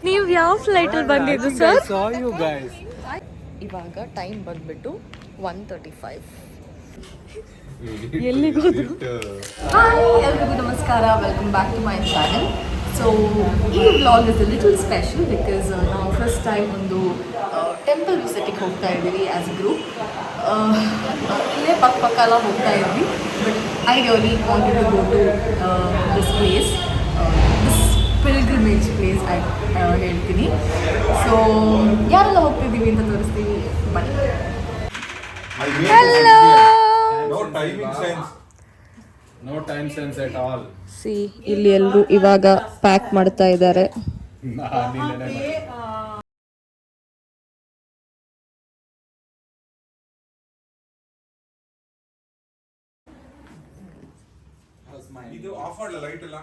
ನೀವು ಯಾವ ಫ್ಲೈಟ್ ಅಲ್ಲಿ ಬಂದಿದ್ದು ಸರ್? ಇವಾಗ ಟೈಮ್ ಬಂದ್ಬಿಟ್ಟು 1:35. ಎಲ್ಲಿಗೆ ಹೋದ್ರು? ಹಾಯ್ ಎಲ್ರಿಗೂ ನಮಸ್ಕಾರ, welcome back to my channel. So ಈ vlog is a little special because ನಾವು ಫಸ್ಟ್ ಟೈಮ್ ಒಂದು ಟೆಂಪಲ್ ವಿಸಿಟಿಗೆ ಹೋಗ್ತಾ ಇದ್ದೀವಿ ಆ್ಯಸ್ ಅ ಗ್ರೂಪ್. ಇಲ್ಲೇ ಪಕ್ಕ ಎಲ್ಲ ಹೋಗ್ತಾ ಇದ್ವಿ, but I really wanted to go to this place, this pilgrimage place ಹೇಳ್ತೀನಿ. ಸೊ ಯಾರೆಲ್ಲ ಹೋಗ್ತಿದ್ದೀವಿ ಅಂತ ತೋರಿಸ್ತೀವಿ, ಬನ್ನಿ. Hello. No time sense at all. See ಇಲ್ಲಿ ಎಲ್ಲರೂ ಇವಾಗ ಪ್ಯಾಕ್ ಮಾಡ್ತಾ ಇದ್ದಾರೆ. ಇದು ಆಫ್ ಮಾಡಲ್ಲ ಲೈಟ್ ಎಲ್ಲ.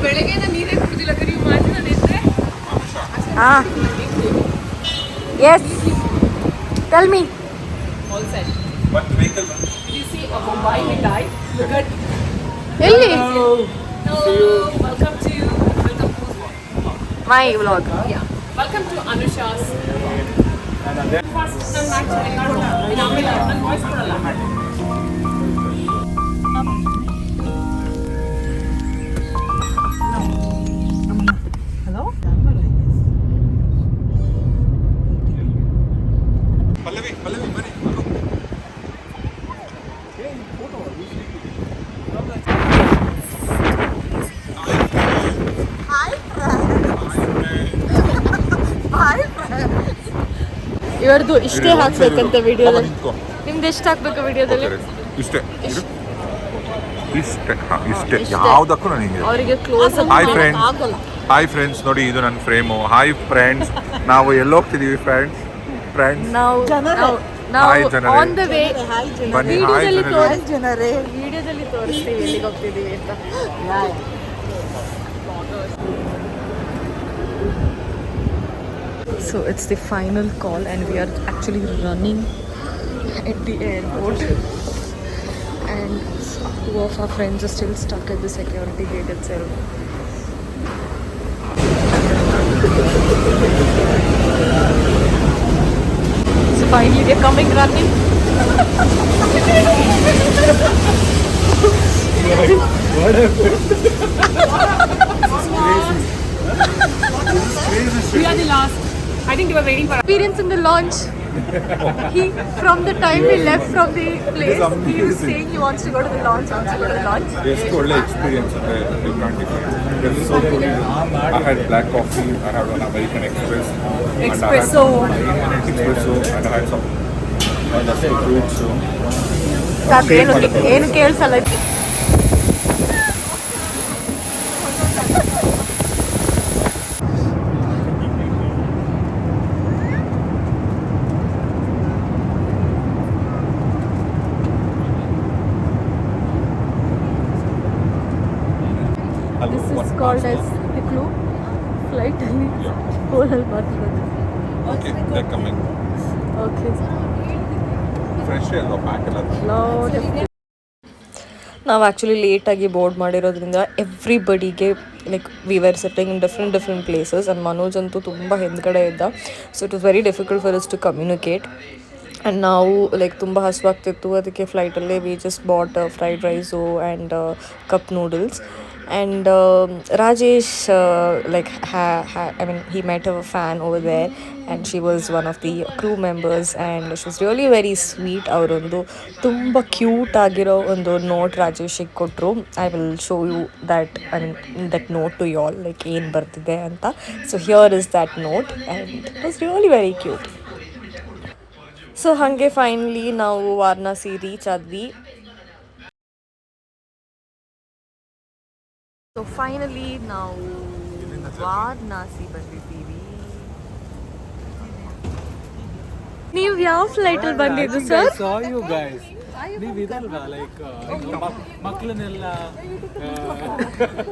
ಬೆಳಗ್ಗೆ ನೀರೇ ಕುಡಿದಿಲ್ಲ, ನೀವು ಮಾಡಿ ನಾನು ಇದ್ರೆ. Yes, tell me. All set. But vehicle. Did you see a Mumbai guy? Look at. ಎಲ್ಲಿ? Hello. Welcome to my vlog. Yeah. Welcome to Anusha's. First ನಾನು actually ನಾನು ಆಮೇಲೆ ನನ್ನ ವಾಯ್ಸ್ ಕೊಡಲ್ಲ. ಪಲ್ಲವಿ ಬನ್ನಿ. ಇವರದು ಇಷ್ಟೇ ಹಾಕ್ಬೇಕಂತ ವಿಡಿಯೋದಲ್ಲಿ. ನಿಮ್ದು ಎಷ್ಟು ಹಾಕ್ಬೇಕು ವಿಡಿಯೋದಲ್ಲಿ? ಇಷ್ಟೇ. ಯಾವುದಕ್ಕೂ ನನಗೆ ಅವರಿಗೆ ಕ್ಲೋಸ್ ಹಾಯ್ ಫ್ರೆಂಡ್ಸ್, ನೋಡಿ ಇದು ನನ್ನ ಫ್ರೇಮು. ಹಾಯ್ ಫ್ರೆಂಡ್ಸ್, ನಾವು ಎಲ್ಲೋಗ್ತಿದ್ದೀವಿ ಫ್ರೆಂಡ್ಸ್? ನಾವು ಹಾಯ್ ಜನರೇ. ಆನ್ ದ ವೇ ಬನ್ನಿ. ಹಾಯ್ ಜನರೇ, ವಿಡಿಯೋದಲ್ಲಿ ತೋರಿಸ್ತೀವಿ ಎಲ್ಲಿಗೆ ಹೋಗ್ತಿದ್ದೀವಿ ಅಂತ. So it's the final call and we are actually running at the airport, and two of our friends are still stuck at the security gate itself. So finally they're coming running. What happened? We are the last. I think they were waiting for us. Experience in the launch. From the time we left from the place, he was saying he wants to go to the launch. ಎಷ್ಟು ಒಳ್ಳೆ experience ಅಂದರೆ you can't define. It is so cool. I had black coffee, I had one American Express, Espresso. and I had some fruits. ಏನು ಕೇಳಿಸಲ್ಲ. This is called as the clue. Flight ಅಲ್ಲಿ ಹೋಲಲ್ಲಿ ಬರ್ತಿರೋದು. Okay, they're coming. Okay. Fresh ಅಲ್ವಾ pack ಎಲ್ಲ? ನಾವು actually ಲೇಟಾಗಿ board ಮಾಡಿರೋದ್ರಿಂದ ಎವ್ರಿಬಡಿಗೆ like we were sitting in different places, and Manoj ಅಂತೂ ತುಂಬ ಹಿಂದ್ಗಡೆ ಇದ್ದ. So it was very difficult for us to communicate. And ನಾವು ಲೈಕ್ ತುಂಬ ಹಸುವಾಗ್ತಿತ್ತು, ಅದಕ್ಕೆ ಫ್ಲೈಟಲ್ಲೇ we just bought fried rice and cup noodles. And Rajesh, he met a fan over there, and she was one of the crew members, and she was really very sweet. ಅವರೊಂದು ತುಂಬ cute ಆಗಿರೋ ಒಂದು note ರಾಜೇಶಿಗೆ ಕೊಟ್ಟರು. I will show you that note to you all, like ಏನು ಬರ್ತಿದೆ ಅಂತ. So here is that note, and it was really very cute. So ಹಾಗೆ ಫೈನಲಿ ನಾವು ವಾರಣಾಸಿ ರೀಚ್ ಆದ್ವಿ. ಸೊ ಫೈನಲಿ ನಾವು ವಾರಣಾಸಿ ಬಂದಿದ್ದೀವಿ. ನೀವು ಯಾವ ಫ್ಲೈಟ್ ಅಲ್ಲಿ ಬಂದಿದ್ದು ಸರ್? ನೀವು ಇದಲ್ವಾ ಲೈಕ್ ಮಕ್ಕಳನ್ನೆಲ್ಲ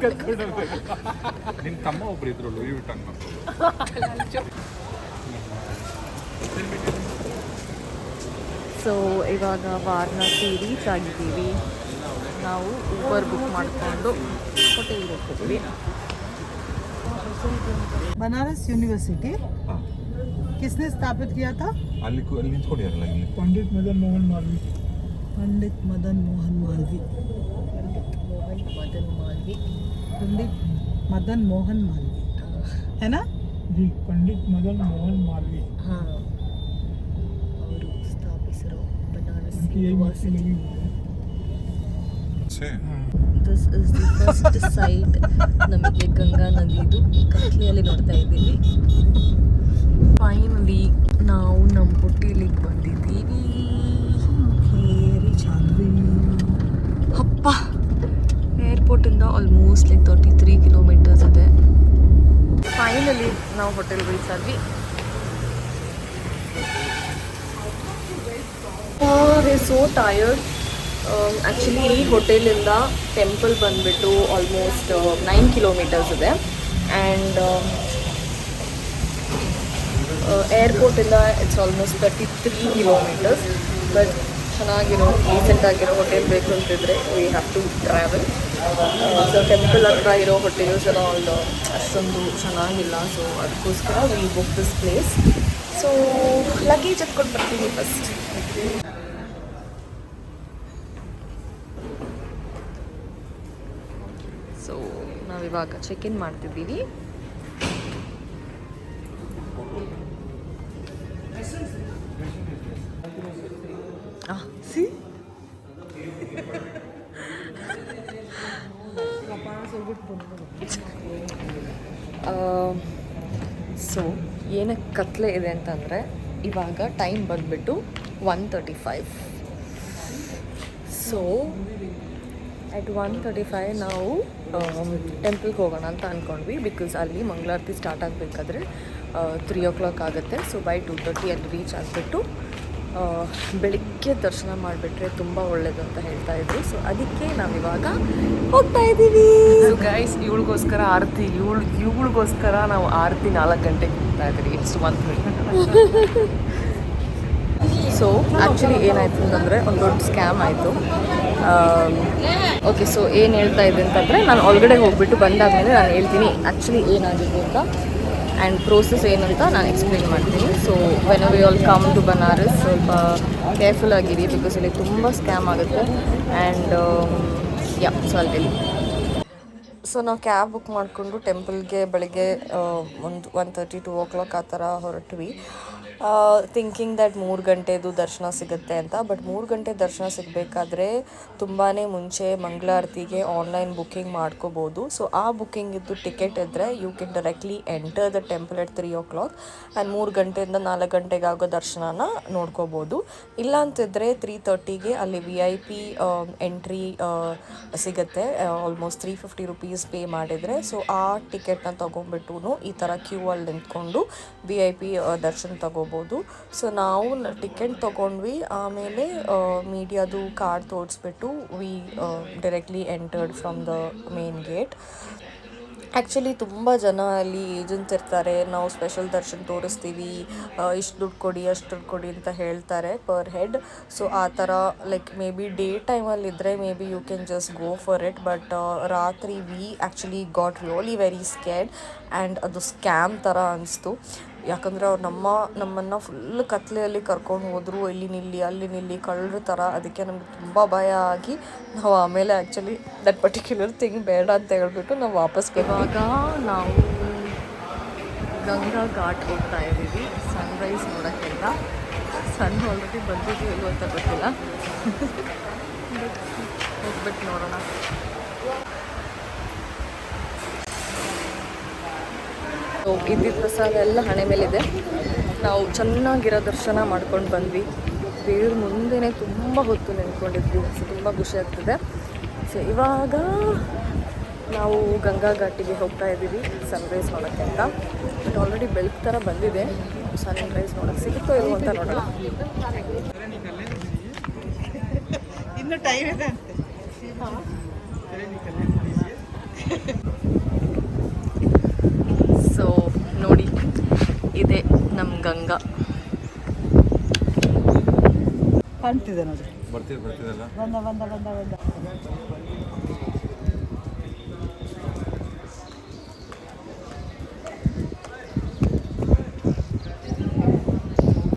ಕರ್ಕೊಂಡು ನಿಮ್ಮ ತಮ್ಮ ಒಬ್ರು ಇದ್ರು ಲೂಯಿ ವಿಟಾನ್ ಮಕ್ಕಳು. ಸೊ ಇವಾಗ ವಾರಣಾಸಿ ರೀಚ್ ಆಗಿದ್ದೀವಿ. ನಾವು ಊಬರ್ ಬುಕ್ ಮಾಡಿಕೊಂಡು ಹೋಟೆಲ್ಗೆ ಹೋಗ್ತಿದ್ವಿ. बनारस यूनिवर्सिटी हाँ किसने स्थापित किया था? ಅಲ್ಲಿ ನಿಂತ್ಕೊಂಡಿರಲ್ಲ ಇಲ್ಲಿ पंडित मदन मोहन मालवीय. पंडित मदन मोहन मालवीय. है ना जी? पंडित मदन मोहन मालवीय. ಹಾಂ, ಅವರು ಸ್ಥಾಪಿಸಿರೋ Banaras this is the first site. ನಮಗೆ ಗಂಗಾ ನದಿದು ಕತ್ಲೆಯಲ್ಲಿ ನೋಡ್ತಾ ಇದ್ದೀವಿ. ಫೈನಲಿ ನಾವು ನಮ್ಮ ಹೋಟೆಲಿಗೆ ಬಂದಿದ್ದೀವಿ. ಅಪ್ಪ, ಏರ್ಪೋರ್ಟಿಂದ ಆಲ್ಮೋಸ್ಟ್ ಲೈಕ್ 33 ಕಿಲೋಮೀಟರ್ಸ್ ಇದೆ. ಫೈನಲಿ ನಾವು ಹೋಟೆಲ್ ರೀಚ್ ಆದ್ವಿ. So tired. ಆ್ಯಕ್ಚುಲಿ ಈ ಹೋಟೆಲಿಂದ ಟೆಂಪಲ್ ಬಂದುಬಿಟ್ಟು ಆಲ್ಮೋಸ್ಟ್ 9 ಕಿಲೋಮೀಟರ್ಸ್ ಇದೆ. ಆ್ಯಂಡ್ ಏರ್ಪೋರ್ಟಿಂದ ಇಟ್ಸ್ ಆಲ್ಮೋಸ್ಟ್ 33 ಕಿಲೋಮೀಟರ್ಸ್. ಬಟ್ ಚೆನ್ನಾಗಿರೋ ರೀಸೆಂಟಾಗಿರೋ ಹೋಟೆಲ್ ಬೇಕು ಅಂತಿದ್ರೆ we have to travel. So temple ಹತ್ರ ಇರೋ ಹೋಟೆಲ್ಸ್ ಎಲ್ಲ ಅಷ್ಟೊಂದು ಚೆನ್ನಾಗಿಲ್ಲ. ಸೊ ಅದಕ್ಕೋಸ್ಕರ we book this place. So luggage ಎತ್ಕೊಂಡು ಬರ್ತೀವಿ ಫಸ್ಟ್. ಸೊ ನಾವಿವಾಗ ಚೆಕ್ ಇನ್ ಮಾಡ್ತಿದ್ದೀವಿ. ಸೊ ಏನಕ್ಕೆ ಕತ್ಲೆ ಇದೆ ಅಂತಂದರೆ ಇವಾಗ ಟೈಮ್ ಬಂದುಬಿಟ್ಟು 1:35. ಸೊ ಅಟ್ 1:35 ನಾವು ಟೆಂಪಲ್ಗೆ ಹೋಗೋಣ ಅಂತ ಅಂದ್ಕೊಂಡ್ವಿ. ಬಿಕಾಸ್ ಅಲ್ಲಿ ಮಂಗಳಾರತಿ ಸ್ಟಾರ್ಟ್ ಆಗಬೇಕಾದ್ರೆ 3 o'clock ಆಗುತ್ತೆ. ಸೊ ಬೈ 2:30 ಅಲ್ಲಿ ರೀಚ್ ಆಗಿಬಿಟ್ಟು ಬೆಳಿಗ್ಗೆ ದರ್ಶನ ಮಾಡಿಬಿಟ್ರೆ ತುಂಬ ಒಳ್ಳೇದು ಅಂತ ಹೇಳ್ತಾ ಇದ್ರು. ಸೊ ಅದಕ್ಕೆ ನಾವಿವಾಗ ಹೋಗ್ತಾ ಇದ್ದೀವಿ. ಸೊ ಗೈಸ್, ಇವಳಿಗೋಸ್ಕರ ಆರತಿ, ಇವಳಿಗೋಸ್ಕರ ನಾವು ಆರತಿ 4 ಗಂಟೆಗೆ ಹೋಗ್ತಾ ಇದ್ದೀವಿ. ಇಟ್ಸ್ 1:30. ಸೊ ಆ್ಯಕ್ಚುಲಿ ಏನಾಯಿತು ಅಂತಂದರೆ ಒಂದು ದೊಡ್ಡ ಸ್ಕ್ಯಾಮ್ ಆಯಿತು. ಓಕೆ, ಸೊ ಏನು ಹೇಳ್ತಾ ಇದೆ ಅಂತಂದರೆ ನಾನು ಒಳಗಡೆ ಹೋಗ್ಬಿಟ್ಟು ಬಂದಾದಮೇಲೆ ನಾನು ಹೇಳ್ತೀನಿ ಆ್ಯಕ್ಚುಲಿ ಏನಾಗಿದೆ ಅಂತ. ಆ್ಯಂಡ್ ಪ್ರೋಸೆಸ್ ಏನಂತ ನಾನು ಎಕ್ಸ್ಪ್ಲೇನ್ ಮಾಡ್ತೀನಿ. So when we all come to Banaras ಸ್ವಲ್ಪ ಕೇರ್ಫುಲ್ ಆಗಿರಿ, ಬಿಕಾಸ್ ಇಲ್ಲಿ ತುಂಬ ಸ್ಕ್ಯಾಮ್ ಆಗುತ್ತೆ. ಆ್ಯಂಡ್ ಸೊ ಅಲ್ಲಿ ಸೊ ನಾವು ಕ್ಯಾಬ್ ಬುಕ್ ಮಾಡಿಕೊಂಡು ಟೆಂಪಲ್ಗೆ ಬೆಳಗ್ಗೆ 1:30 2 o'clock ಆ ಥರ ಹೊರಟ್ವಿ. ಥಿಂಕಿಂಗ್ ದ್ಯಾಟ್ 3 ಗಂಟೆದು ದರ್ಶನ ಸಿಗುತ್ತೆ ಅಂತ. ಬಟ್ 3 ಗಂಟೆ ದರ್ಶನ ಸಿಗಬೇಕಾದ್ರೆ ತುಂಬಾ ಮುಂಚೆ ಮಂಗಳಾರತಿಗೆ ಆನ್ಲೈನ್ ಬುಕ್ಕಿಂಗ್ ಮಾಡ್ಕೋಬೋದು. ಸೊ ಆ ಬುಕ್ಕಿಂಗಿದ್ದು ಟಿಕೆಟ್ ಇದ್ದರೆ you can directly enter the temple at 3 o'clock. And 3 ಗಂಟೆಯಿಂದ 4 ಗಂಟೆಗೆ ಆಗೋ ದರ್ಶನನ ನೋಡ್ಕೋಬೋದು. ಇಲ್ಲ ಅಂತಿದ್ರೆ 3:30ಗೆ ಅಲ್ಲಿ VIP ಎಂಟ್ರಿ ಸಿಗುತ್ತೆ. ಆಲ್ಮೋಸ್ಟ್ 350 rupees ಪೇ ಮಾಡಿದರೆ. ಸೊ ಆ ಟಿಕೆಟ್ನ ತೊಗೊಂಡ್ಬಿಟ್ಟು ಈ ಥರ ಕ್ಯೂ ಅಲ್ಲಿ ನಿಂತ್ಕೊಂಡು VIP ದರ್ಶನ ತೊಗೋಬೋದು. ಸೊ ನಾವು ಟಿಕೆಟ್ ತೊಗೊಂಡ್ವಿ. ಆಮೇಲೆ ಮೀಡಿಯಾದು ಕಾರ್ಡ್ ತೋರಿಸ್ಬಿಟ್ಟು we directly entered from the main gate. Actually ತುಂಬ ಜನ ಅಲ್ಲಿ ಏಜೆಂಟ್ಸ್ ಇರ್ತಾರೆ. ನಾವು ಸ್ಪೆಷಲ್ ದರ್ಶನ ತೋರಿಸ್ತೀವಿ, ಇಷ್ಟು ದುಡ್ಡು ಕೊಡಿ ಅಷ್ಟು ದುಡ್ಡು ಕೊಡಿ ಅಂತ ಹೇಳ್ತಾರೆ ಪರ್ ಹೆಡ್. ಸೊ ಆ ಥರ ಲೈಕ್ ಮೇ ಬಿ ಡೇ ಟೈಮಲ್ಲಿದ್ದರೆ maybe you can just go for it. But ರಾತ್ರಿ we actually got really very scared. And ಅದು ಸ್ಕ್ಯಾಮ್ ಥರ ಅನಿಸ್ತು. ಯಾಕಂದರೆ ಅವ್ರು ನಮ್ಮನ್ನು ಫುಲ್ ಕತ್ಲೆಯಲ್ಲಿ ಕರ್ಕೊಂಡು ಹೋದರು. ಇಲ್ಲಿ ನಿಲ್ಲಿ ಅಲ್ಲಿ ನಿಲ್ಲಿ ಕಳ್ಳರ ಥರ. ಅದಕ್ಕೆ ನಮಗೆ ತುಂಬ ಭಯ ಆಗಿ ನಾವು ಆಮೇಲೆ ಆ್ಯಕ್ಚುಲಿ ದಟ್ ಪರ್ಟಿಕ್ಯುಲರ್ ಥಿಂಗ್ ಬೇಡ ಅಂತ ಹೇಳ್ಬಿಟ್ಟು ನಾವು ವಾಪಸ್ ಇವಾಗ ನಾವು ಗಂಗಾ ಘಾಟ್ ಹೋಗ್ತಾ ಇದ್ದೀವಿ ಸನ್ರೈಸ್ ನೋಡೋಕ್ಕೆಲ್ಲ. ಸನ್ ಆಲ್ರೆಡಿ ಬಂದಿದ್ದೀವಿ ಇಲ್ವ ಅಂತ ಗೊತ್ತಿಲ್ಲ. ಹೋಗ್ಬಿಟ್ಟು ನೋಡೋಣ. ಇದ್ದಿದ್ದ ಪ್ರಸಾದ ಎಲ್ಲ ಹಣೆ ಮೇಲಿದೆ. ನಾವು ಚೆನ್ನಾಗಿರೋ ದರ್ಶನ ಮಾಡ್ಕೊಂಡು ಬಂದ್ವಿ. ದೇವ್ರ ಮುಂದೆನೇ ತುಂಬ ಹೊತ್ತು ನಿಂತ್ಕೊಂಡಿದ್ವಿ. ಸೊ ತುಂಬ ಖುಷಿ ಆಗ್ತಿದೆ. ಸೊ ಇವಾಗ ನಾವು ಗಂಗಾ ಘಾಟಿಗೆ ಹೋಗ್ತಾ ಇದ್ದೀವಿ ಸನ್ರೈಸ್ ನೋಡೋಕ್ಕೆ ಅಂತ. ಬಟ್ ಆಲ್ರೆಡಿ ಬೆಳಕು ಥರ ಬಂದಿದೆ. ಸನ್ರೈಸ್ ನೋಡೋಕ್ಕೆ ಸಿಗುತ್ತೋ ಇಲ್ವೋ ಅಂತ ನೋಡೋಣ. ಇನ್ನು ಟೈಮ್ ಇದೆ ಅಂತೆ. ಸೊ ನೋಡಿ, ಇದೆ ನಮ್ಮ ಗಂಗಾ. ಕಾಣ್ತಿದೆ ನೋಡಿ. ಬರ್ತಿದ್ದಲ್ಲ ಬಂದ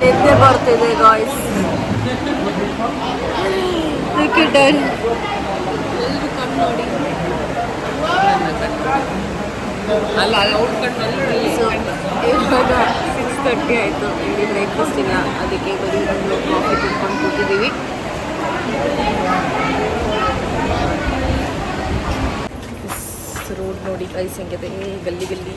ನಿದ್ದೆ ಬರ್ತಿದೆ ಗಾಯ್ಸ್. ಕ್ರಿಕೆಟರ್ ಎಲ್ಲರೂ ಕಣ್ಣು ನೋಡಿ. ಸೊ ಇವಾಗ 6:30 ಆಯಿತು. ಇಲ್ಲಿ ಬ್ರೇಕ್ಫಾಸ್ಟ್ ಇಲ್ಲ, ಅದಕ್ಕೆ ಬರೀ ಒಂದು ಕಾಫಿ ಕುಡ್ಕೊಂಡು ಕೂತಿದ್ದೀವಿ. ರೋಡ್ ನೋಡಿ ಗೈಸ್ ಹೆಂಗಿದೆ, ಗಲ್ಲಿ ಗಲ್ಲಿ.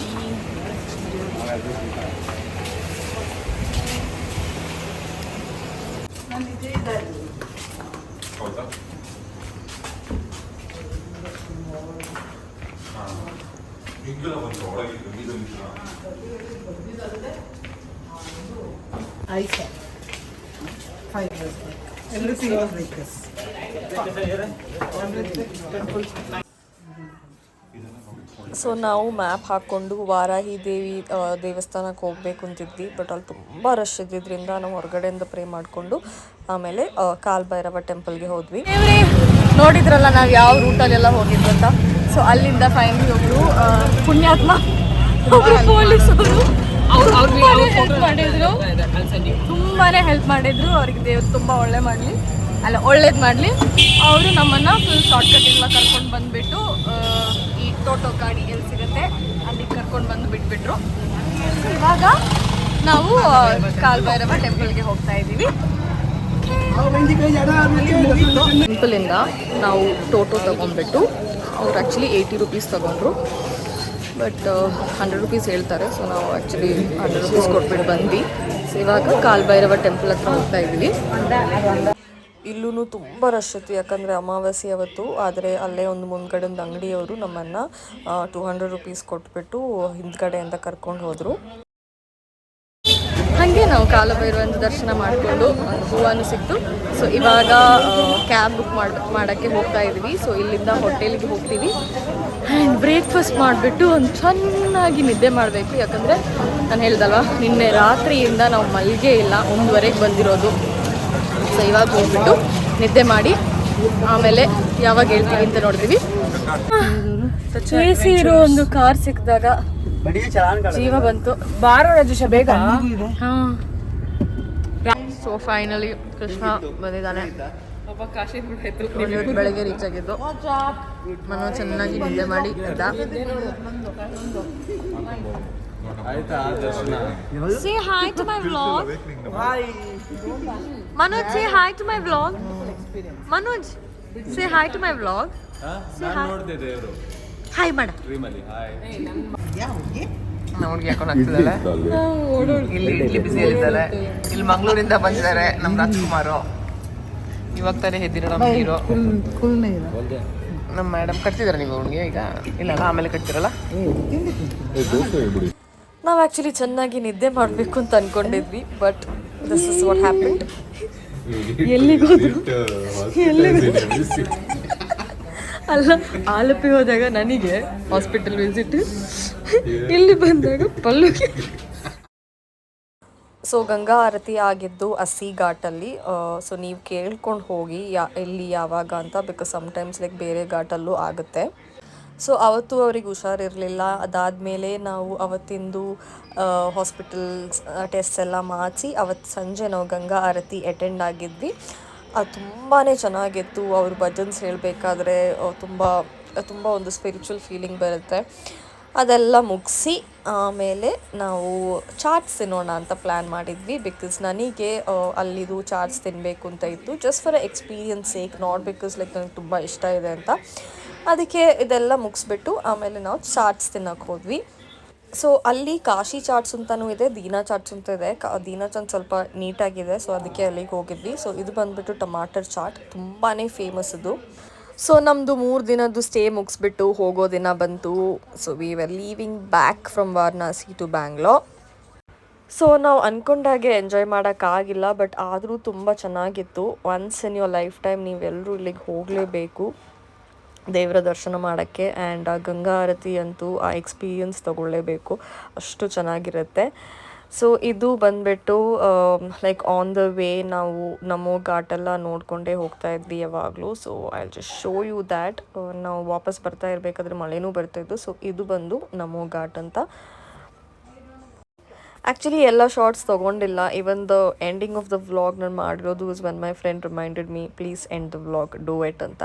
ಹೌದಾ? ಈಗಲೂ ಒಂದು ಒಳಗಿದ್ದು ಸೊ ನಾವು ಮ್ಯಾಪ್ ಹಾಕ್ಕೊಂಡು ವಾರಾಹಿ ದೇವಿ ದೇವಸ್ಥಾನಕ್ಕೆ ಹೋಗಬೇಕು ಅಂತಿದ್ವಿ. ಬಟ್ ಅಲ್ಲಿ ತುಂಬ ರಶ್ ಇದ್ದಿದ್ದರಿಂದ ನಾವು ಹೊರಗಡೆಯಿಂದ ಪ್ರೇ ಮಾಡಿಕೊಂಡು ಆಮೇಲೆ ಕಾಲಭೈರವ ಟೆಂಪಲ್ಗೆ ಹೋದ್ವಿ. ನೋಡಿದ್ರಲ್ಲ ನಾವು ಯಾವ ರೂಟಲ್ಲೆಲ್ಲ ಹೋಗಿದ್ವಿ ಅಂತ. ಸೊ ಅಲ್ಲಿಂದ ಫೈನಲಿ ಒಬ್ಬರು ಪುಣ್ಯಾತ್ಮ ಒಬ್ಬರು ಪೊಲೀಸರು ಹೆಲ್ಪ್ ಮಾಡಿದ್ರು, ತುಂಬಾ ಹೆಲ್ಪ್ ಮಾಡಿದ್ರು. ಅವ್ರಿಗೆ ದೇವ್ರು ತುಂಬ ಒಳ್ಳೇದು ಮಾಡಲಿ. ಅವರು ನಮ್ಮನ್ನು ಫುಲ್ ಶಾರ್ಟ್ಕಟ್ಟಿಂದ ಕರ್ಕೊಂಡು ಬಂದುಬಿಟ್ಟು ಈ ಟೋಟೋ ಗಾಡಿ ಎಲ್ಲಿ ಸಿಗುತ್ತೆ ಅಲ್ಲಿಗೆ ಕರ್ಕೊಂಡು ಬಂದು ಬಿಟ್ಬಿಟ್ರು. ಇವಾಗ ನಾವು ಕಾಲಭೈರವ ಟೆಂಪಲ್ಗೆ ಹೋಗ್ತಾ ಇದ್ದೀವಿ. ಟೆಂಪಲಿಂದ ನಾವು ಟೋಟೋ ತೊಗೊಂಡ್ಬಿಟ್ಟು ಅವ್ರು ಆ್ಯಕ್ಚುಲಿ 80 ರೂಪೀಸ್ ತೊಗೊಂಡ್ರು. ಬಟ್ 100 ರೂಪೀಸ್ ಹೇಳ್ತಾರೆ. ಸೊ ನಾವು ಆ್ಯಕ್ಚುಲಿ 100 ರೂಪೀಸ್ ಕೊಟ್ಬಿಟ್ಟು ಬಂದ್ವಿ. ಸೊ ಇವಾಗ ಕಾಲಭೈರವ ಟೆಂಪಲ್ ಹತ್ರ ಹೋಗ್ತಾ ಇದ್ದೀವಿ. ಇಲ್ಲೂ ತುಂಬ ರಶ್ ಇತ್ತು, ಯಾಕಂದರೆ ಅಮಾವಾಸ್ಯೆ ಅವತ್ತು. ಆದರೆ ಅಲ್ಲೇ ಒಂದು ಮುಂದ್ಗಡೆಯಿಂದ ಅಂಗಡಿಯವರು ನಮ್ಮನ್ನು 200 ರೂಪೀಸ್ ಕೊಟ್ಬಿಟ್ಟು ಹಿಂದ್ಗಡೆಯಿಂದ ಕರ್ಕೊಂಡು ಹೋದರು. ಹಾಗೆ ನಾವು ಕಾಲಭೈರವಂತ ದರ್ಶನ ಮಾಡಿಕೊಂಡು ಒಂದು ಹೂವನ್ನು ಸಿಕ್ತು. ಸೊ ಇವಾಗ ಕ್ಯಾಬ್ ಬುಕ್ ಮಾಡೋಕ್ಕೆ ಹೋಗ್ತಾ ಇದ್ದೀವಿ. ಸೊ ಇಲ್ಲಿಂದ ಹೋಟೆಲ್ಗೆ ಹೋಗ್ತೀವಿ ಆ್ಯಂಡ್ ಬ್ರೇಕ್ಫಾಸ್ಟ್ ಮಾಡಿಬಿಟ್ಟು ಒಂದು ಚೆನ್ನಾಗಿ ನಿದ್ದೆ ಮಾಡಬೇಕು. ಯಾಕಂದರೆ ನಾನು ಹೇಳ್ದಲ್ವ, ನಿನ್ನೆ ರಾತ್ರಿಯಿಂದ ನಾವು ಮಲ್ಗೆ ಇಲ್ಲ, 1:00ಗೆ ಬಂದಿರೋದು. ಸೊ ಇವಾಗ ಹೋಗ್ಬಿಟ್ಟು ನಿದ್ದೆ ಮಾಡಿ ಆಮೇಲೆ ಯಾವಾಗ ಹೇಳ್ತೀವಿ ಅಂತ ನೋಡ್ತೀವಿ. AC ಇರೋ ಒಂದು ಕಾರ್ ಸಿಕ್ಕಿದಾಗ ಜೀವ ಬಂತು. ಬಾರೋ ರಜೇಶ ಬೇಗ. ಹಾಂ. ಸೊ ಫೈನಲಿ ಕೃಷ್ಣ ಬಂದಿದ್ದಾನೆ. ಇವತ್ತು ಬೆಳಗ್ಗೆ ರೀಚ್ ಆಗಿದ್ದು. ಮನೋ ಚೆನ್ನಾಗಿ ನಿದ್ದೆ ಮಾಡಿ ಇದ್ದ. Say hi to my vlog. Manoj, say hi to my vlog. Manoj, say hi to my vlog. Hi ಮಾಡ. ಹುಡುಗಿ ಹಾಕೊಂಡು ಹಾಕ್ತಿದ್ದಾಳೆ. ಇಲ್ಲಿ ಇಡ್ಲಿ ಬಿಸಿಯಲ್ಲಿದ್ದಾರೆ. ಇಲ್ಲಿ ಮಂಗಳೂರಿಂದ ಬಂದಿದ್ದಾರೆ ನಮ್ಮ ರಾಜ್ಕುಮಾರು. ಇವಾಗ ತಾನೇ ಹೆದ್ದಿರೋ ನಮ್ಮ ಹೀರೋ. ನಮ್ಮ ಮೇಡಮ್ ಕಟ್ತಿದ್ದಾರೆ. ನೀವು ಹುಡುಗಿ ಈಗ ಇಲ್ಲ ಆಮೇಲೆ ಕಟ್ತಿರಲ್ಲ. ನಾವು ಆ್ಯಕ್ಚುಲಿ ಚೆನ್ನಾಗಿ ನಿದ್ದೆ ಮಾಡಬೇಕು ಅಂತ ಅಂದ್ಕೊಂಡಿದ್ವಿ. But this is what happened. ಎಲ್ಲಿಗೋದ್ರು ಅಲ್ಲ, ಆಲಪಿ ಹೋದಾಗ ನನಗೆ ಹಾಸ್ಪಿಟಲ್ ವಿಸಿಟ್, ಇಲ್ಲಿ ಬಂದಾಗ ಪಲ್ಲುಗೆ. ಸೊ ಗಂಗಾ ಆರತಿ ಆಗಿದ್ದು ಅಸ್ಸಿ ಘಾಟಲ್ಲಿ. ಸೊ ನೀವು ಕೇಳ್ಕೊಂಡು ಹೋಗಿ ಎಲ್ಲಿ ಯಾವಾಗ ಅಂತ, ಬಿಕಾಸ್ ಸಮ್ಟೈಮ್ಸ್ ಲೈಕ್ ಬೇರೆ ಘಾಟಲ್ಲೂ ಆಗುತ್ತೆ. ಸೊ ಅವತ್ತು ಅವ್ರಿಗೆ ಹುಷಾರಿರಲಿಲ್ಲ. ಅದಾದಮೇಲೆ ನಾವು ಅವತ್ತಿಂದು ಹಾಸ್ಪಿಟಲ್ಸ್ ಟೆಸ್ಟ್ ಎಲ್ಲ ಮಾಡಿಸಿ ಅವತ್ತು ಸಂಜೆ ನಾವು ಗಂಗಾ ಆರತಿ ಅಟೆಂಡ್ ಆಗಿದ್ವಿ. ಅದು ತುಂಬಾ ಚೆನ್ನಾಗಿತ್ತು. ಅವ್ರು ಭಜನ್ಸ್ ಹೇಳಬೇಕಾದ್ರೆ ತುಂಬ ಒಂದು ಸ್ಪಿರಿಚುವಲ್ ಫೀಲಿಂಗ್ ಬರುತ್ತೆ. ಅದೆಲ್ಲ ಮುಗಿಸಿ ಆಮೇಲೆ ನಾವು ಚಾಟ್ಸ್ ತಿನ್ನೋಣ ಅಂತ ಪ್ಲ್ಯಾನ್ ಮಾಡಿದ್ವಿ. ಬಿಕಾಸ್ ನನಗೆ ಅಲ್ಲಿದು ಚಾಟ್ಸ್ ತಿನ್ನಬೇಕು ಅಂತ ಇತ್ತು, just for experience sake, not because like ನನಗೆ ತುಂಬ ಇಷ್ಟ ಇದೆ ಅಂತ. ಅದಕ್ಕೆ ಇದೆಲ್ಲ ಮುಗಿಸ್ಬಿಟ್ಟು ಆಮೇಲೆ ನಾವು ಚಾಟ್ಸ್ ತಿನ್ನೋಕ್ಕೆ ಹೋದ್ವಿ. ಸೊ ಅಲ್ಲಿ ಕಾಶಿ ಚಾಟ್ಸ್ ಅಂತಲೂ ಇದೆ, ದೀನಾ ಚಾಟ್ಸ್ ಅಂತ ಇದೆ. ದೀನಾ ಚಾಟ್ ಸ್ವಲ್ಪ ನೀಟಾಗಿದೆ, ಸೊ ಅದಕ್ಕೆ ಅಲ್ಲಿಗೆ ಹೋಗಿದ್ವಿ. ಸೊ ಇದು ಬಂದುಬಿಟ್ಟು ಟಮಾಟರ್ ಚಾಟ್, ತುಂಬಾ ಫೇಮಸ್ ಇದು. ಸೊ ನಮ್ಮದು 3 ದಿನದ್ದು ಸ್ಟೇ ಮುಗಿಸ್ಬಿಟ್ಟು ಹೋಗೋ ದಿನ ಬಂತು. So we were leaving back from Varanasi to Bangalore. So ನಾವು ಅಂದ್ಕೊಂಡಾಗೆ ಎಂಜಾಯ್ ಮಾಡೋಕ್ಕಾಗಿಲ್ಲ, ಬಟ್ ಆದರೂ ತುಂಬ ಚೆನ್ನಾಗಿತ್ತು. Once in your life time ನೀವೆಲ್ಲರೂ ಇಲ್ಲಿಗೆ ಹೋಗಲೇಬೇಕು ದೇವರ ದರ್ಶನ ಮಾಡೋಕ್ಕೆ. ಆ್ಯಂಡ್ ಆ ಗಂಗಾ ಆರತಿ ಅಂತೂ ಆ ಎಕ್ಸ್ಪೀರಿಯನ್ಸ್ ತೊಗೊಳ್ಳೇಬೇಕು, ಅಷ್ಟು ಚೆನ್ನಾಗಿರುತ್ತೆ. ಸೊ ಇದು ಬಂದುಬಿಟ್ಟು ಲೈಕ್ ಆನ್ ದ ವೇ ನಾವು ನಮೋ ಘಾಟೆಲ್ಲ ನೋಡಿಕೊಂಡೇ ಹೋಗ್ತಾ ಇದ್ವಿ ಯಾವಾಗಲೂ. So I just show you that. ನಾವು ವಾಪಸ್ ಬರ್ತಾ ಇರಬೇಕಾದ್ರೆ ಮಳೆನೂ ಬರ್ತಾಯಿದ್ದು. ಸೊ ಇದು ಬಂದು ನಮೋ ಘಾಟ್ ಅಂತ. ಆ್ಯಕ್ಚುಲಿ ಎಲ್ಲ ಶಾರ್ಟ್ಸ್ ತೊಗೊಂಡಿಲ್ಲ. Even the ending of the vlog ನಾನು ಮಾಡಿರೋದು is when my friend reminded me please end the vlog, do it ಅಂತ.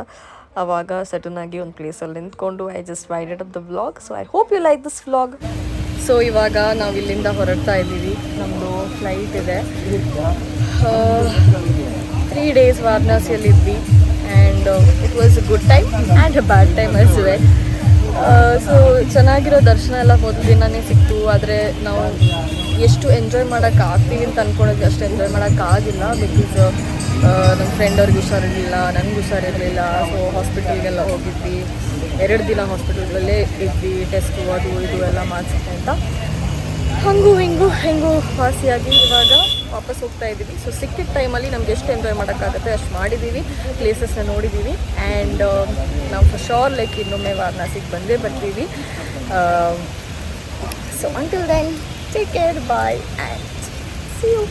ಆವಾಗ ಸಡನ್ ಆಗಿ ಒಂದು ಪ್ಲೇಸಲ್ಲಿ ನಿಂತ್ಕೊಂಡು I just winded up the vlog. So I hope you like this vlog. So ಇವಾಗ ನಾವು ಇಲ್ಲಿಂದ ಹೊರಡ್ತಾ ಇದ್ದೀವಿ. ನಮ್ಮದು ಫ್ಲೈಟ್ ಇದೆ. 3 days ವಾರಣಾಸಿಯಲ್ಲಿದ್ವಿ and it was a good time and a bad time as well. So ಚೆನ್ನಾಗಿರೋ ದರ್ಶನ ಎಲ್ಲ ಮೊದಲ ದಿನವೇ ಸಿಕ್ತು. ಆದರೆ ನಾವು ಎಷ್ಟು ಎಂಜಾಯ್ ಮಾಡೋಕ್ಕಾಗ್ತೀವಿ ಅಂತ ಅಂದ್ಕೊಂಡಿದ್ವಿ ಅಷ್ಟು ಎಂಜಾಯ್ ಮಾಡೋಕ್ಕಾಗಿಲ್ಲ. ಬಿಕಾಸ್ ನಮ್ಮ ಫ್ರೆಂಡ್ ಅವ್ರಿಗೆ ಹುಷಾರಿರಲಿಲ್ಲ, ನನಗೆ ಹುಷಾರಿರಲಿಲ್ಲ. ಸೊ ಹಾಸ್ಪಿಟಲ್ಗೆಲ್ಲ ಹೋಗಿದ್ವಿ. 2 ದಿನ ಹಾಸ್ಪಿಟಲ್ಗಳಲ್ಲೇ ಇದ್ವಿ. ಟೆಸ್ಟು ಅದು ಇದು ಎಲ್ಲ ಮಾಡಿಸುತ್ತೆ ಅಂತ ಹೆಂಗೂ ವಾಸಿಯಾಗಿ ಇವಾಗ ವಾಪಸ್ ಹೋಗ್ತಾ ಇದ್ದೀವಿ. ಸೊ ಸಿಕ್ಕಿದ ಟೈಮಲ್ಲಿ ನಮ್ಗೆ ಎಷ್ಟು ಎಂಜಾಯ್ ಮಾಡೋಕ್ಕಾಗುತ್ತೆ ಅಷ್ಟು ಮಾಡಿದ್ದೀವಿ, ಪ್ಲೇಸಸ್ನ ನೋಡಿದ್ದೀವಿ. ಆ್ಯಂಡ್ ನಾವು ಫಾರ್ ಶೋರ್ ಲೈಕ್ ಇನ್ನೊಮ್ಮೆ ವಾರಣಾಸಿಗೆ ಬಂದೇ ಬರ್ತೀವಿ. So until then take care, bye and see you.